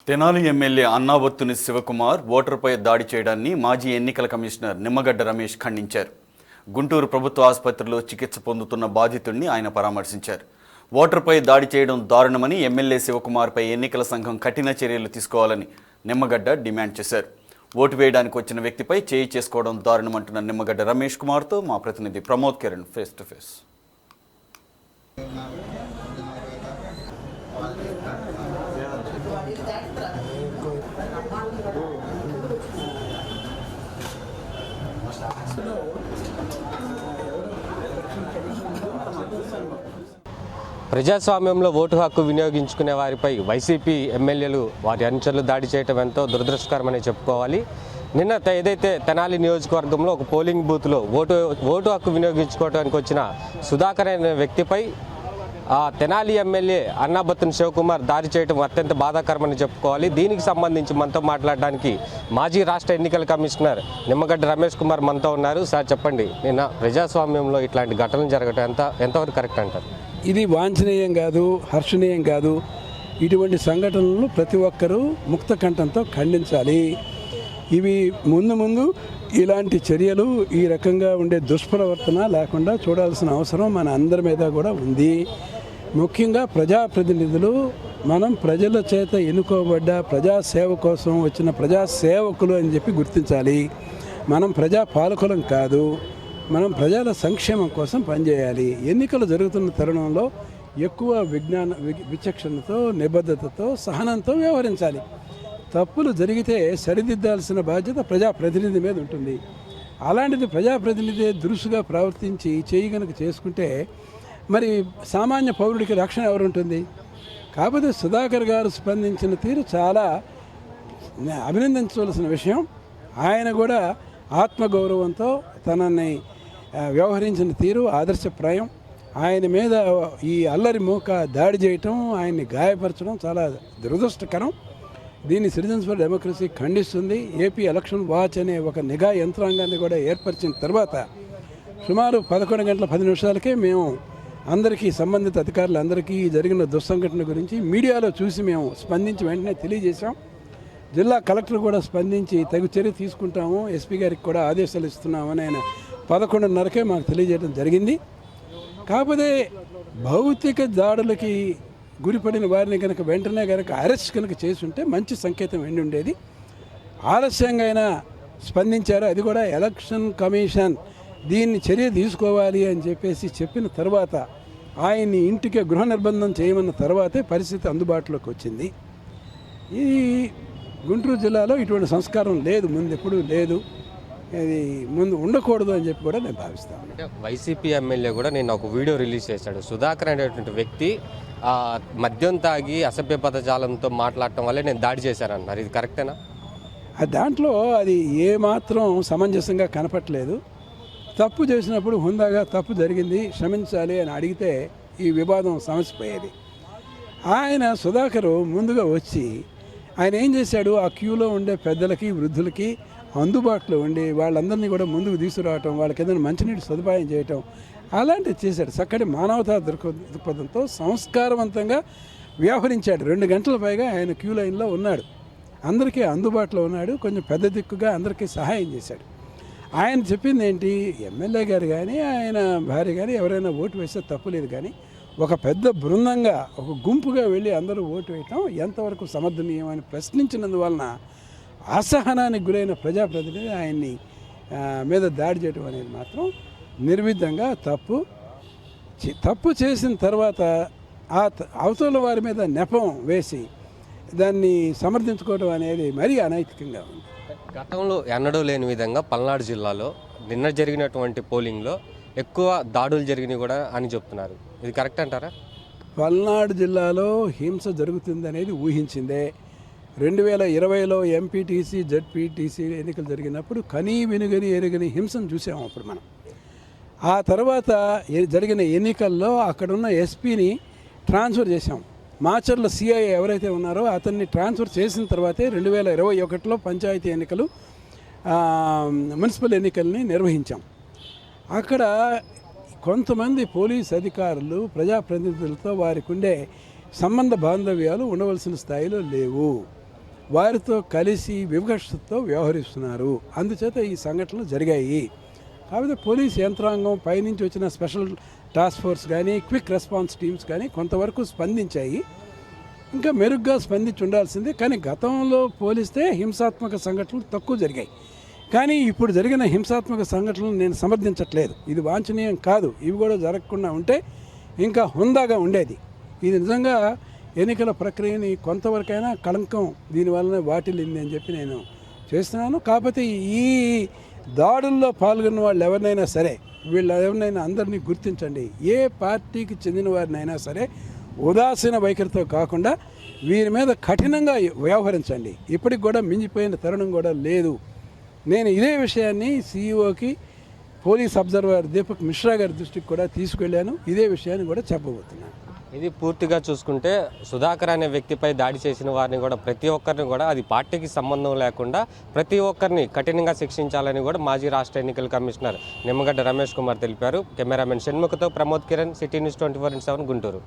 Tenali MLA Annabathuni Shivakumar ఓటరుపై దాడి చేయడాన్ని మాజీ ఎన్నికల కమిషనర్ నిమ్మగడ్డ రమేష్ ఖండించారు. గుంటూరు ప్రభుత్వ ఆసుపత్రిలో చికిత్స పొందుతున్న బాధితుడిని ఆయన పరామర్శించారు. ఓటరుపై దాడి చేయడం దారుణమని, ఎమ్మెల్యే శివకుమార్పై ఎన్నికల సంఘం కఠిన చర్యలు తీసుకోవాలని నిమ్మగడ్డ డిమాండ్ చేశారు. ఓటు వేయడానికి వచ్చిన వ్యక్తిపై చేయి చేసుకోవడం దారుణమంటున్న నిమ్మగడ్డ రమేష్ కుమార్తో మా ప్రతినిధి Pramod Kiran face to face. ప్రజాస్వామ్యంలో ఓటు హక్కు వినియోగించుకునే వారిపై వైసీపీ ఎమ్మెల్యేలు వారి అనుచరులు దాడి చేయడం ఎంతో దురదృష్టకరమని చెప్పుకోవాలి. నిన్న ఏదైతే తెనాలి నియోజకవర్గంలో ఒక పోలింగ్ బూత్లో ఓటు హక్కు వినియోగించుకోవడానికి వచ్చిన సుధాకర్ అనే వ్యక్తిపై తెనాలి ఎమ్మెల్యే అన్నాబత్తుని శివకుమార్ దాడి చేయడం అత్యంత బాధాకరమని చెప్పుకోవాలి. దీనికి సంబంధించి మనతో మాట్లాడడానికి మాజీ రాష్ట్ర ఎన్నికల కమిషనర్ నిమ్మగడ్డ రమేష్ కుమార్ మనతో ఉన్నారు. సార్ చెప్పండి, నిన్న ప్రజాస్వామ్యంలో ఇట్లాంటి ఘటనలు జరగడం ఎంతవరకు కరెక్ట్ అంటారు? ఇది వాంఛనీయం కాదు, హర్షణీయం కాదు. ఇటువంటి సంఘటనలు ప్రతి ఒక్కరూ ముక్త కంఠంతో ఖండించాలి. ఇవి ముందు ఇలాంటి చర్యలు, ఈ రకంగా ఉండే దుష్ప్రవర్తన లేకుండా చూడాల్సిన అవసరం మన అందరి మీద కూడా ఉంది. ముఖ్యంగా ప్రజాప్రతినిధులు, మనం ప్రజల చేత ఎన్నుకోబడ్డ ప్రజాసేవ కోసం వచ్చిన ప్రజాసేవకులు అని చెప్పి గుర్తించాలి. మనం ప్రజా పాలకులం కాదు, మనం ప్రజల సంక్షేమం కోసం పనిచేయాలి. ఎన్నికలు జరుగుతున్న తరుణంలో ఎక్కువ విచక్షణతో, నిబద్ధతతో, సహనంతో వ్యవహరించాలి. తప్పులు జరిగితే సరిదిద్దాల్సిన బాధ్యత ప్రజాప్రతినిధి మీద ఉంటుంది. అలాంటిది ప్రజాప్రతినిధి దురుసుగా ప్రవర్తించి కనుక చేసుకుంటే మరి సామాన్య పౌరుడికి రక్షణ ఎవరుంటుంది? కాకపోతే సుధాకర్ గారు స్పందించిన తీరు చాలా అభినందించవలసిన విషయం. ఆయన కూడా ఆత్మగౌరవంతో తనని వ్యవహరించిన తీరు ఆదర్శప్రాయం. ఆయన మీద ఈ అల్లరి మూక దాడి చేయటం, ఆయన్ని గాయపరచడం చాలా దురదృష్టకరం. దీన్ని సిటిజన్స్ ఫర్ డెమోక్రసీ ఖండిస్తుంది. ఏపీ ఎలక్షన్ వాచ్ అనే ఒక నిఘా యంత్రాంగాన్ని కూడా ఏర్పరిచిన తర్వాత సుమారు 11 గంటల 10 నిమిషాలకే మేము అందరికీ, సంబంధిత అధికారులందరికీ జరిగిన దుస్సంఘటన గురించి మీడియాలో చూసి మేము స్పందించి వెంటనే తెలియజేశాం. జిల్లా కలెక్టర్ కూడా స్పందించి తగు చర్య తీసుకుంటాము, ఎస్పీ గారికి కూడా ఆదేశాలు ఇస్తున్నామని ఆయన 11:30కే మాకు తెలియజేయడం జరిగింది. కాకపోతే భౌతిక దాడులకి గురిపడిన వారిని కనుక వెంటనే కనుక అరెస్ట్ కనుక చేసి ఉంటే మంచి సంకేతం ఎండి ఉండేది. ఆలస్యంగా అయినా స్పందించారు. అది కూడా ఎలక్షన్ కమిషన్ దీన్ని చర్య తీసుకోవాలి అని చెప్పిన తర్వాత, ఆయన్ని ఇంటికి గృహ నిర్బంధం చేయమన్న తర్వాతే పరిస్థితి అందుబాటులోకి వచ్చింది. ఈ గుంటూరు జిల్లాలో ఇటువంటి సంస్కారం లేదు, ముందు ఎప్పుడూ లేదు, ఇది ముందు ఉండకూడదు అని చెప్పి కూడా నేను భావిస్తాను. వైసీపీ ఎమ్మెల్యే కూడా నేను ఒక వీడియో రిలీజ్ చేశాడు. సుధాకర్ అనేటువంటి వ్యక్తి మద్యం తాగి అసభ్య పదజాలంతో మాట్లాడటం వల్లే నేను దాడి చేశానన్నారు. ఇది కరెక్టేనా? దాంట్లో అది ఏమాత్రం సమంజసంగా కనపట్లేదు. తప్పు చేసినప్పుడు హుందాగా తప్పు జరిగింది, క్షమించాలి అని అడిగితే ఈ వివాదం సమసిపోయేది. ఆయన సుధాకర్ ముందుగా వచ్చి ఆయన ఏం చేశాడు, ఆ క్యూలో ఉండే పెద్దలకి, వృద్ధులకి అందుబాటులో ఉండి వాళ్ళందరినీ కూడా ముందుకు తీసుకురావటం, వాళ్ళకి ఏదైనా మంచినీటి సదుపాయం చేయటం, అలాంటివి చేశాడు. చక్కటి మానవతా దృక్పథంతో సంస్కారవంతంగా వ్యవహరించాడు. 2 గంటల పైగా ఆయన క్యూ లైన్లో ఉన్నాడు, అందరికీ అందుబాటులో ఉన్నాడు, కొంచెం పెద్ద దిక్కుగా అందరికీ సహాయం చేశాడు. ఆయన చెప్పింది ఏంటి, ఎమ్మెల్యే గారు కానీ ఆయన భార్య కానీ ఎవరైనా ఓటు వేస్తే తప్పు లేదు, కానీ ఒక పెద్ద బృందంగా, ఒక గుంపుగా వెళ్ళి అందరూ ఓటు వేయటం ఎంతవరకు సమర్థనీయం అని ప్రశ్నించినందువలన అసహనానికి గురైన ప్రజాప్రతినిధి ఆయన్ని మీద దాడి చేయడం అనేది మాత్రం నిర్విధంగా తప్పు చేసిన తర్వాత అవతల వారి మీద నెపం వేసి దాన్ని సమర్థించుకోవడం అనేది మరీ అనైతికంగా ఉంది. గతంలో ఎన్నడూ లేని విధంగా పల్నాడు జిల్లాలో నిన్న జరిగినటువంటి పోలింగ్లో ఎక్కువ దాడులు జరిగినాయి కూడా అని చెప్తున్నారు. ఇది కరెక్ట్ అంటారా? పల్నాడు జిల్లాలో హింస జరుగుతుంది అనేది ఊహించిందే. 2020లో ఎంపీటీసీ, జడ్పీటీసీ ఎన్నికలు జరిగినప్పుడు కనీ వినుగని ఎరుగని హింసను చూసాము అప్పుడు మనం. ఆ తర్వాత జరిగిన ఎన్నికల్లో అక్కడున్న ఎస్పీని ట్రాన్స్ఫర్ చేశాం. మాచర్ల సిఐ ఎవరైతే ఉన్నారో అతన్ని ట్రాన్స్ఫర్ చేసిన తర్వాతే 2021లో పంచాయతీ ఎన్నికలు, మున్సిపల్ ఎన్నికల్ని నిర్వహించాం. అక్కడ కొంతమంది పోలీస్ అధికారులు ప్రజాప్రతినిధులతో వారికి ఉండే సంబంధ బాంధవ్యాలు ఉండవలసిన స్థాయిలో లేవు. వారితో కలిసి వివక్షతో వ్యవహరిస్తున్నారు. అందుచేత ఈ సంఘటనలు జరిగాయి. కాకపోతే పోలీస్ యంత్రాంగం పైనుంచి వచ్చిన స్పెషల్ టాస్క్ ఫోర్స్ కానీ క్విక్ రెస్పాన్స్ టీమ్స్ కానీ కొంతవరకు స్పందించాయి. ఇంకా మెరుగ్గా స్పందించి ఉండాల్సిందే. కానీ గతంలో పోలిస్తే హింసాత్మక సంఘటనలు తక్కువ జరిగాయి. కానీ ఇప్పుడు జరిగిన హింసాత్మక సంఘటనలు నేను సమర్థించట్లేదు. ఇది వాంఛనీయం కాదు. ఇవి కూడా జరగకుండా ఉంటే ఇంకా హుందాగా ఉండేది. ఇది నిజంగా ఎన్నికల ప్రక్రియని కొంతవరకైనా కళంకం దీనివల్లనే వాటిల్లింది అని చెప్పి నేను చేస్తున్నాను. కాకపోతే ఈ దాడుల్లో పాల్గొన్న వాళ్ళు ఎవరినైనా సరే, వీళ్ళు ఎవరినైనా అందరినీ గుర్తించండి. ఏ పార్టీకి చెందిన వారినైనా సరే ఉదాసీన వైఖరితో కాకుండా వీరి మీద కఠినంగా వ్యవహరించండి. ఇప్పటికి కూడా మించిపోయిన తరుణం కూడా లేదు. నేను ఇదే విషయాన్ని సీఈఓకి పోలీస్ అబ్జర్వర్ దీపక్ మిశ్రా గారి దృష్టికి కూడా తీసుకెళ్లాను. ఇదే విషయాన్ని కూడా చెప్పబోతున్నాను. ఇది పూర్తిగా చూసుకుంటే సుధాకర్ అనే వ్యక్తిపై దాడి చేసిన వారిని కూడా ప్రతి ఒక్కరిని కూడా అది పార్టీకి సంబంధం లేకుండా ప్రతి ఒక్కరిని కఠినంగా శిక్షించాలని కూడా మాజీ రాష్ట్ర ఎన్నికల కమిషనర్ నిమ్మగడ్డ రమేష్ కుమార్ తెలిపారు. కెమెరామెన్ షణ్ముఖతో ప్రమోద్ కిరణ్, సిటీ న్యూస్ 24/7 గుంటూరు.